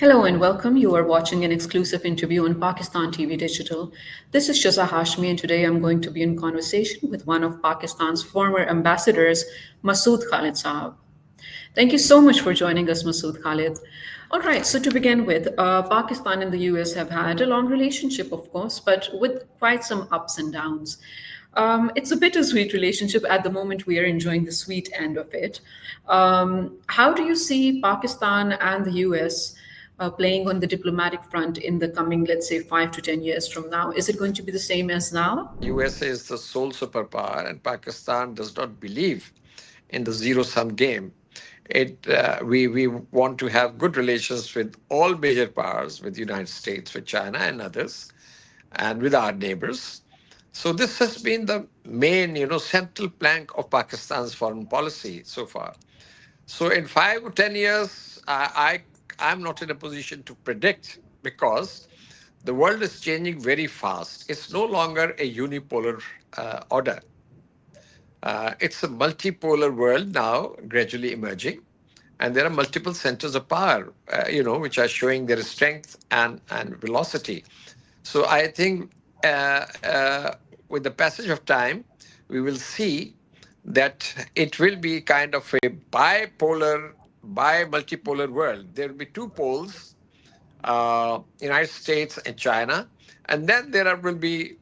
Hello and welcome. You are watching an exclusive interview on Pakistan TV Digital. This is Shaza Hashmi, and today I'm going to be in conversation with one of Pakistan's former ambassadors, Masood Khalid Sahab. Thank you so much for joining us, Masood Khalid. All right, so to begin with, Pakistan and the US have had a long relationship, of course, but with quite some ups and downs. It's a bittersweet relationship. At the moment, we are enjoying the sweet end of it. How do you see Pakistan and the US playing on the diplomatic front in the coming, let's say, 5 to 10 years from now? Is it going to be the same as now? USA is the sole superpower, and Pakistan does not believe in the zero-sum game. We want to have good relations with all major powers, with the United States, with China, and others, and with our neighbors. So this has been the main, central plank of Pakistan's foreign policy so far. So in 5 or 10 years, I'm not in a position to predict because the world is changing very fast. It's no longer a unipolar order. It's a multipolar world now, gradually emerging, and there are multiple centers of power, which are showing their strength and velocity. So I think with the passage of time, we will see that it will be kind of a bipolar, bi-multipolar world. There will be two poles, United States and China, and then will be,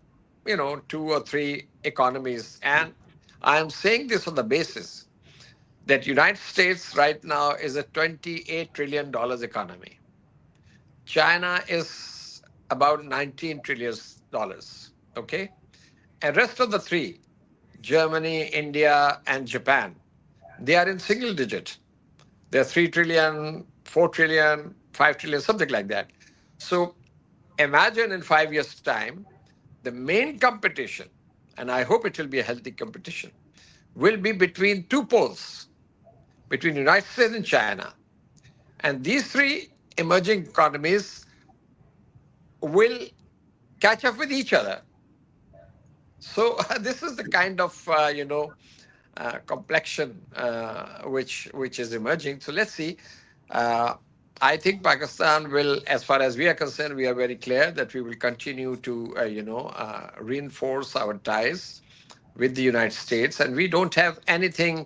two or three economies. And I'm saying this on the basis that United States right now is a $28 trillion economy. China is about $19 trillion. Okay, and rest of the three, Germany, India, and Japan, they are in single digit. They're 3 trillion, 4 trillion, 5 trillion, something like that. So imagine in 5 years' time, the main competition, and I hope it will be a healthy competition, will be between two poles, between the United States and China. And these three emerging economies will catch up with each other. So this is the kind of complexion which is emerging. So let's see. Uh, I think Pakistan will, as far as we are concerned, we are very clear that we will continue to reinforce our ties with the United States, and we don't have anything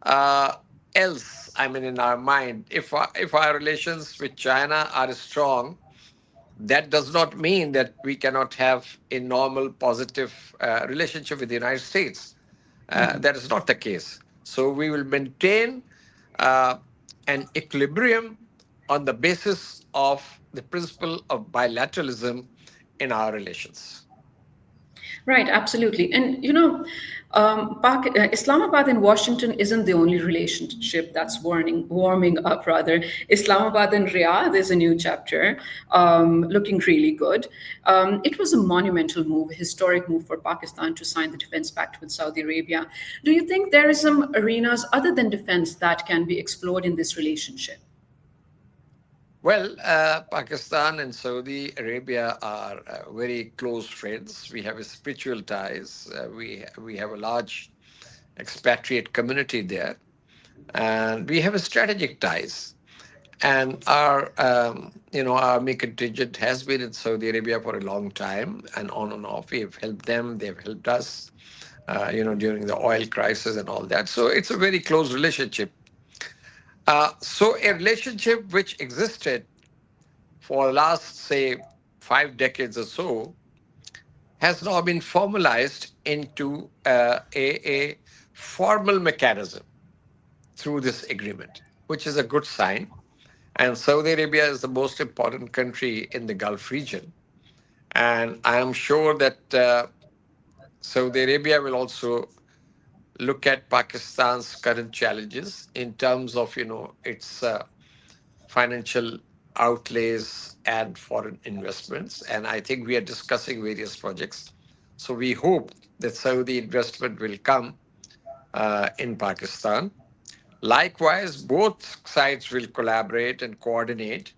uh, else. I mean, in our mind, if our relations with China are strong, that does not mean that we cannot have a normal, positive relationship with the United States. That is not the case. So we will maintain uh, an equilibrium on the basis of the principle of bilateralism in our relations. Right, absolutely. And Islamabad and Washington isn't the only relationship that's warming up, rather. Islamabad and Riyadh is a new chapter, looking really good. It was a monumental move, a historic move for Pakistan to sign the defense pact with Saudi Arabia. Do you think there is some arenas other than defense that can be explored in this relationship? Well, Pakistan and Saudi Arabia are very close friends. We have spiritual ties. We have a large expatriate community there, and we have a strategic ties. And our army contingent has been in Saudi Arabia for a long time, and on and off. We have helped them; they've helped us. During the oil crisis and all that. So it's a very close relationship. So a relationship which existed for the last, say, 5 decades or so has now been formalized into a formal mechanism through this agreement, which is a good sign. And Saudi Arabia is the most important country in the Gulf region. And I am sure that Saudi Arabia will also look at Pakistan's current challenges in terms of, its financial outlays and foreign investments. And I think we are discussing various projects. So we hope that Saudi investment will come in Pakistan. Likewise, both sides will collaborate and coordinate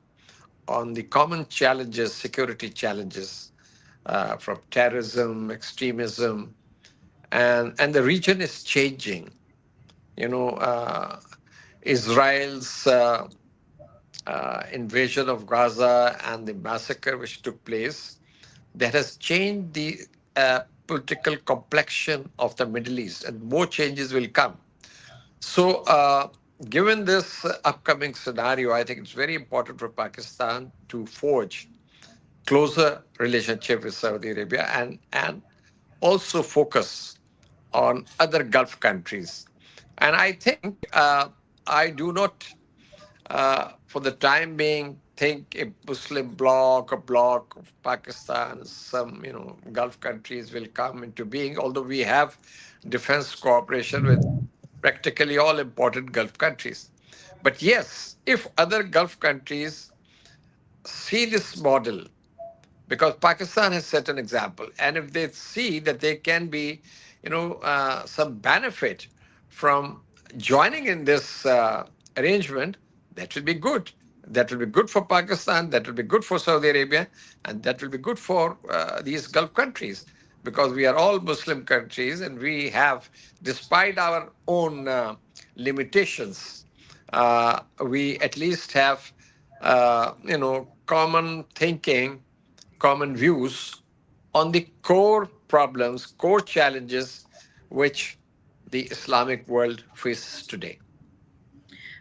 on the common challenges, security challenges from terrorism, extremism, and the region is changing. You know, Israel's invasion of Gaza and the massacre which took place, that has changed the political complexion of the Middle East, and more changes will come. So, given this upcoming scenario, I think it's very important for Pakistan to forge closer relationship with Saudi Arabia, and also focus on other Gulf countries. And I think I do not, for the time being, think a Muslim bloc, a bloc of Pakistan, some Gulf countries will come into being. Although we have defense cooperation with practically all important Gulf countries, but yes, if other Gulf countries see this model, because Pakistan has set an example. And if they see that there can be, some benefit from joining in this arrangement, that will be good. That will be good for Pakistan. That will be good for Saudi Arabia, and that will be good for these Gulf countries, because we are all Muslim countries, and we have, despite our own limitations, we at least have, common thinking, common views on the core problems, core challenges which the Islamic world faces today.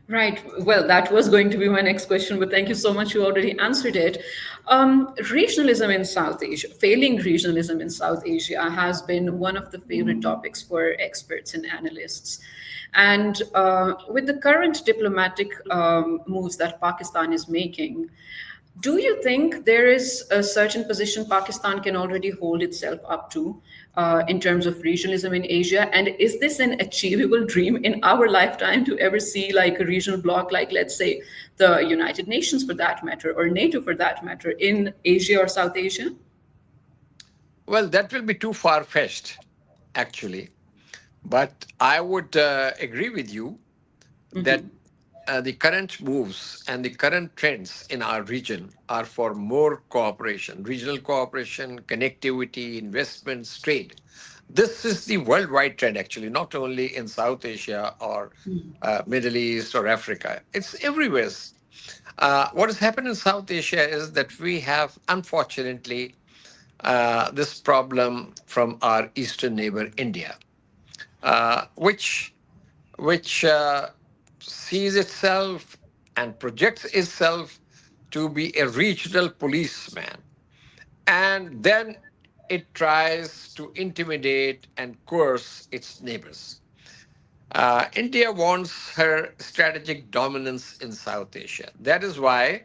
Right. Well, that was going to be my next question, but thank you so much. You already answered it. Regionalism in South Asia, failing regionalism in South Asia, has been one of the favorite topics for experts and analysts. And with the current diplomatic moves that Pakistan is making, do you think there is a certain position Pakistan can already hold itself up to in terms of regionalism in Asia? And is this an achievable dream in our lifetime to ever see like a regional bloc, like let's say the United Nations for that matter, or NATO for that matter, in Asia or South Asia? Well, that will be too far fetched, actually. But I would agree with you that the current moves and the current trends in our region are for more cooperation, regional cooperation, connectivity, investments, trade. This is the worldwide trend, actually, not only in South Asia or Middle East or Africa. It's everywhere. What has happened in South Asia is that we have, unfortunately, this problem from our eastern neighbor, India, which sees itself and projects itself to be a regional policeman. And then it tries to intimidate and coerce its neighbors. India wants her strategic dominance in South Asia. That is why,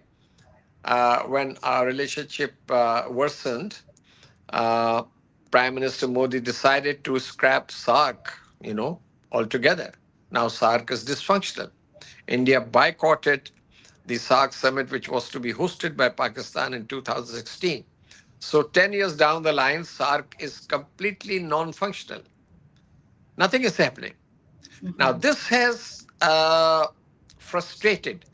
when our relationship worsened, uh, Prime Minister Modi decided to scrap SARC, altogether. Now SARC is dysfunctional. India boycotted the SARC summit, which was to be hosted by Pakistan in 2016. So 10 years down the line, SARC is completely non-functional. Nothing is happening. Now, this has frustrated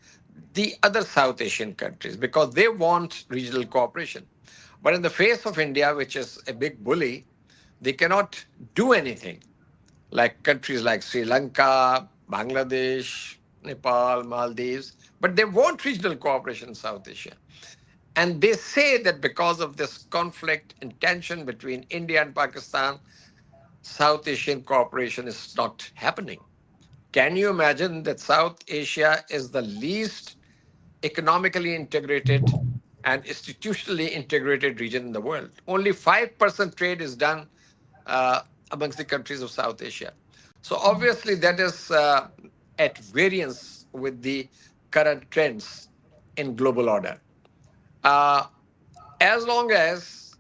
the other South Asian countries because they want regional cooperation. But in the face of India, which is a big bully, they cannot do anything. Like countries like Sri Lanka, Bangladesh, Nepal, Maldives, but they want regional cooperation in South Asia. And they say that because of this conflict and tension between India and Pakistan, South Asian cooperation is not happening. Can you imagine that South Asia is the least economically integrated and institutionally integrated region in the world? Only 5% trade is done amongst the countries of South Asia. So obviously that is at variance with the current trends in global order. Uh, as long as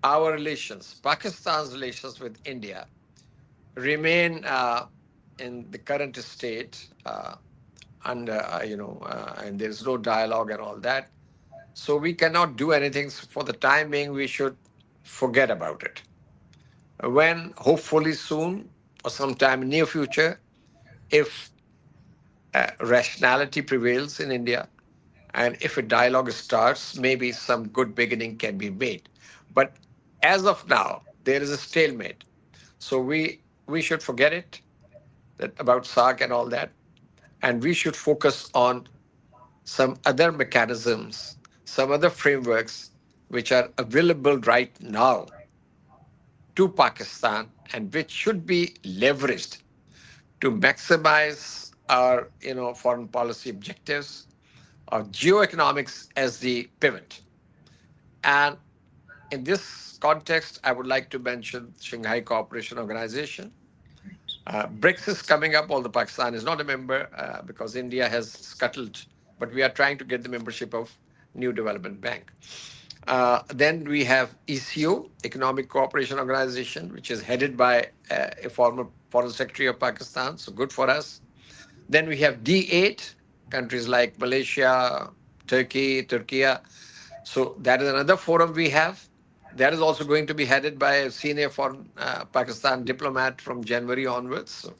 our relations, Pakistan's relations with India, remain in the current state, and there's no dialogue and all that. So we cannot do anything. So for the time being, we should forget about it. When hopefully soon or sometime in near future, if rationality prevails in India, and if a dialogue starts, maybe some good beginning can be made. But as of now, there is a stalemate. So we should forget it, that about SARC and all that, and we should focus on some other mechanisms, some other frameworks which are available right now to Pakistan and which should be leveraged to maximize our foreign policy objectives of geoeconomics as the pivot. And in this context, I would like to mention Shanghai Cooperation Organization. BRICS is coming up, although Pakistan is not a member because India has scuttled, but we are trying to get the membership of New Development Bank. Then we have ECO, Economic Cooperation Organization, which is headed by a former Foreign Secretary of Pakistan, so good for us. Then we have D8, countries like Malaysia, Turkey. So that is another forum we have. That is also going to be headed by a senior foreign Pakistan diplomat from January onwards. So,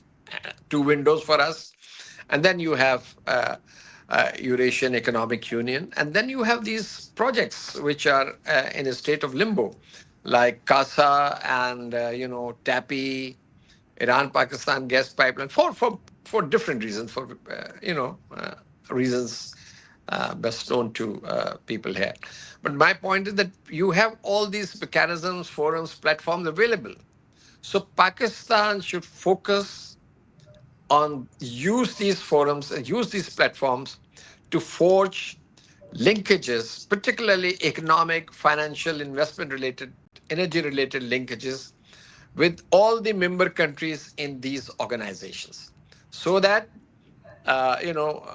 two windows for us. And then you have Eurasian Economic Union. And then you have these projects which are in a state of limbo, like CASA and, TAPI, Iran-Pakistan gas pipeline, for different reasons, for reasons best known to people here. But my point is that you have all these mechanisms, forums, platforms available. So Pakistan should focus on use these forums and use these platforms to forge linkages, particularly economic, financial, investment related, energy related linkages with all the member countries in these organizations so that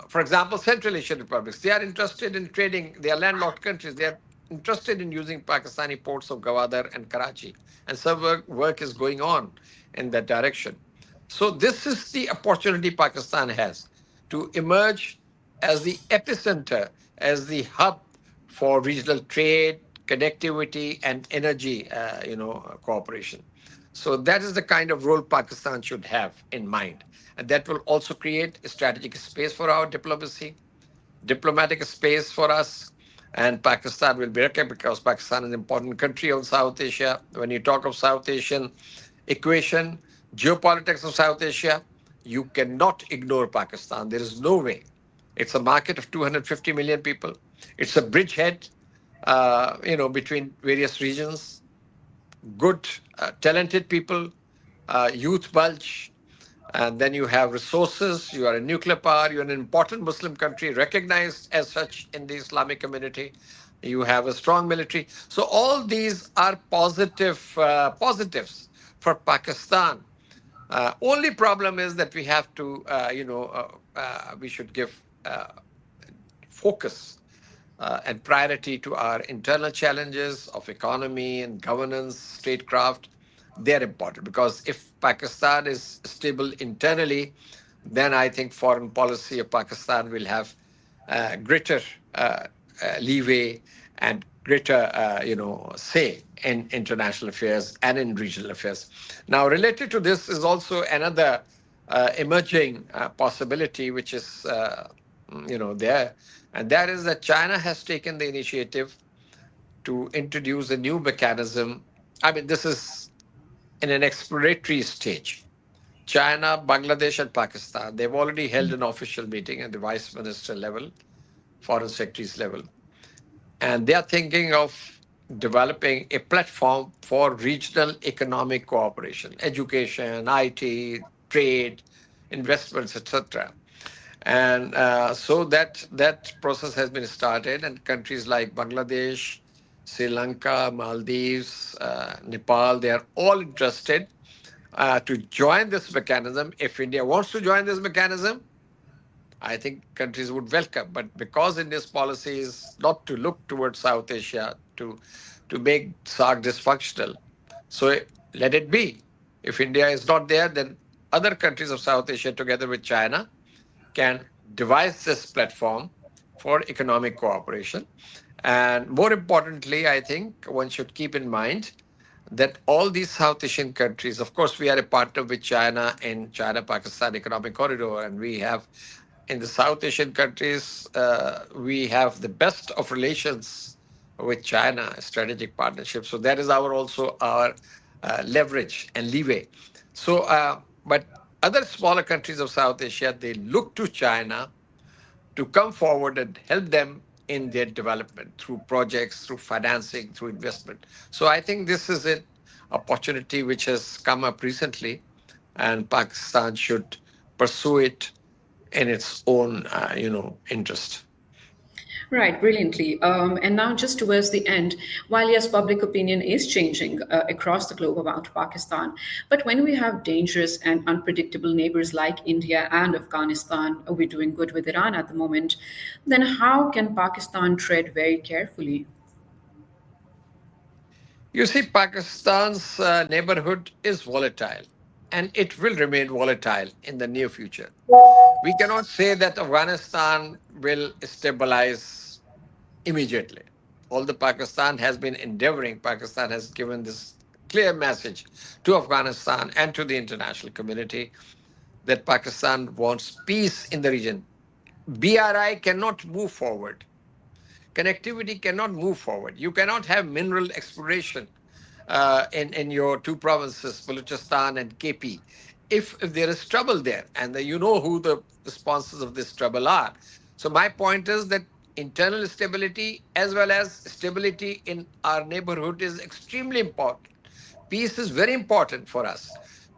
for example, Central Asian republics, they are interested in trading. They are landlocked countries. They are interested in using Pakistani ports of Gwadar and Karachi, and some work is going on in that direction. So this is the opportunity Pakistan has to emerge as the epicenter, as the hub for regional trade, connectivity, and energy, cooperation. So that is the kind of role Pakistan should have in mind. And that will also create a strategic space for our diplomacy, diplomatic space for us. And Pakistan will be recognized because Pakistan is an important country of South Asia. When you talk of South Asian equation, geopolitics of South Asia, you cannot ignore Pakistan. There is no way. It's a market of 250 million people. It's a bridgehead, between various regions. Good, talented people, youth bulge, and then you have resources. You are a nuclear power. You're an important Muslim country, recognized as such in the Islamic community. You have a strong military. So all these are positives for Pakistan. Only problem is that we have to, we should give focus and priority to our internal challenges of economy and governance, statecraft. They're important because if Pakistan is stable internally, then I think foreign policy of Pakistan will have greater leeway and greater, say in international affairs and in regional affairs. Now, related to this is also another emerging possibility, which is, there, and that is that China has taken the initiative to introduce a new mechanism. I mean, this is in an exploratory stage. China, Bangladesh, and Pakistan, they've already held an official meeting at the vice minister level, foreign secretaries level, and they are thinking of developing a platform for regional economic cooperation, education, IT, trade, investments, etc. And so that process has been started, and countries like Bangladesh, Sri Lanka, Maldives, Nepal, they are all interested to join this mechanism. If India wants to join this mechanism, I think countries would welcome. But because India's policy is not to look towards South Asia to make SAARC dysfunctional, so let it be. If India is not there, then other countries of South Asia, together with China, can devise this platform for economic cooperation. And more importantly, I think one should keep in mind that all these South Asian countries, of course, we are a partner with China in China Pakistan Economic Corridor, and we have in the South Asian countries, we have the best of relations with China, a strategic partnership. So that is our leverage and leeway. So, but other smaller countries of South Asia, they look to China to come forward and help them in their development through projects, through financing, through investment. So I think this is an opportunity which has come up recently, and Pakistan should pursue it in its own, interest. Right, brilliantly. And now, just towards the end, while yes, public opinion is changing across the globe about Pakistan, but when we have dangerous and unpredictable neighbors like India and Afghanistan, we're doing good with Iran at the moment, then how can Pakistan tread very carefully? You see, Pakistan's neighborhood is volatile, and it will remain volatile in the near future. We cannot say that Afghanistan will stabilize immediately. Although Pakistan has been endeavoring, Pakistan has given this clear message to Afghanistan and to the international community that Pakistan wants peace in the region. BRI cannot move forward. Connectivity cannot move forward. You cannot have mineral exploration in your two provinces, Balochistan and KP, if there is trouble there, and you know who the sponsors of this trouble are. So my point is that internal stability as well as stability in our neighborhood is extremely important. Peace is very important for us.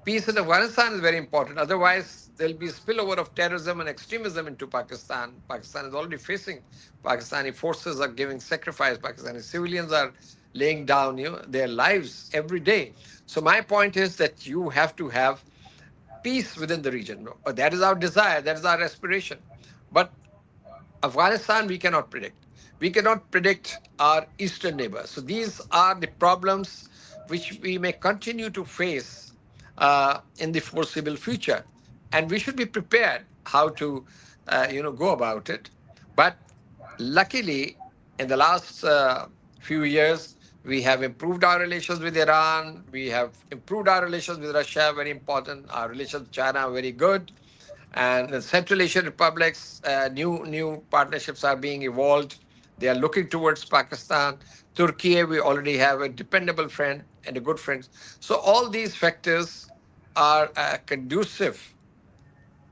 Peace in Afghanistan is very important. Otherwise, there'll be spillover of terrorism and extremism into Pakistan. Pakistan is already facing. Pakistani forces are giving sacrifice. Pakistani civilians are laying down, their lives every day. So my point is that you have to have peace within the region. No, that is our desire. That is our aspiration. But Afghanistan, we cannot predict. We cannot predict our eastern neighbors. So these are the problems which we may continue to face in the foreseeable future, and we should be prepared how to, go about it. But luckily, in the last few years, we have improved our relations with Iran. We have improved our relations with Russia. Very important. Our relations with China are very good, and the Central Asian republics, new partnerships are being evolved. They are looking towards Pakistan. Turkey, we already have a dependable friend and a good friend. So all these factors are conducive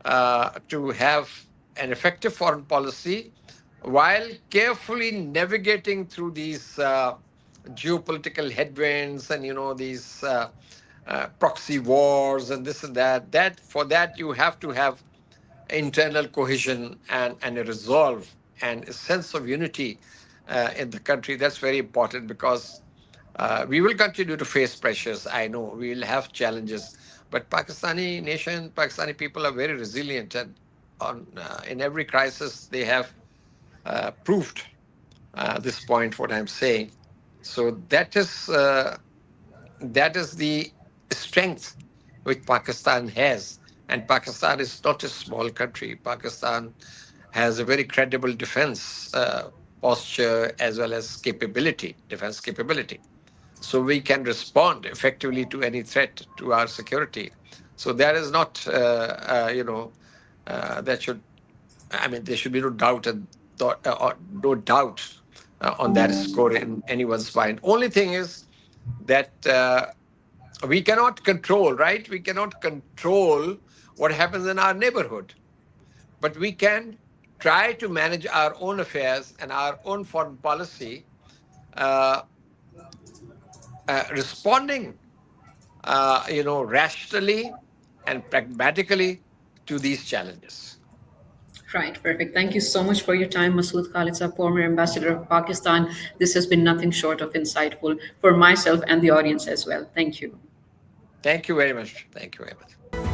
to have an effective foreign policy while carefully navigating through these geopolitical headwinds and these proxy wars and this and that. That for that you have to have internal cohesion and a resolve and a sense of unity in the country. That's very important because we will continue to face pressures. I know we will have challenges, but Pakistani nation, Pakistani people are very resilient, and in every crisis they have proved this point. What I'm saying, so that is the strength which Pakistan has. And Pakistan is not a small country. Pakistan has a very credible defense posture as well as capability, defense capability. So we can respond effectively to any threat to our security. So there is not, that should, I mean, there should be no doubt and or no doubt on that score in anyone's mind. Only thing is that we cannot control, right? We cannot control what happens in our neighborhood, but we can try to manage our own affairs and our own foreign policy, uh, responding, rationally and pragmatically to these challenges. Right, perfect. Thank you so much for your time, Masood Khalid, Saab, former ambassador of Pakistan. This has been nothing short of insightful for myself and the audience as well. Thank you. Thank you very much. Thank you very much.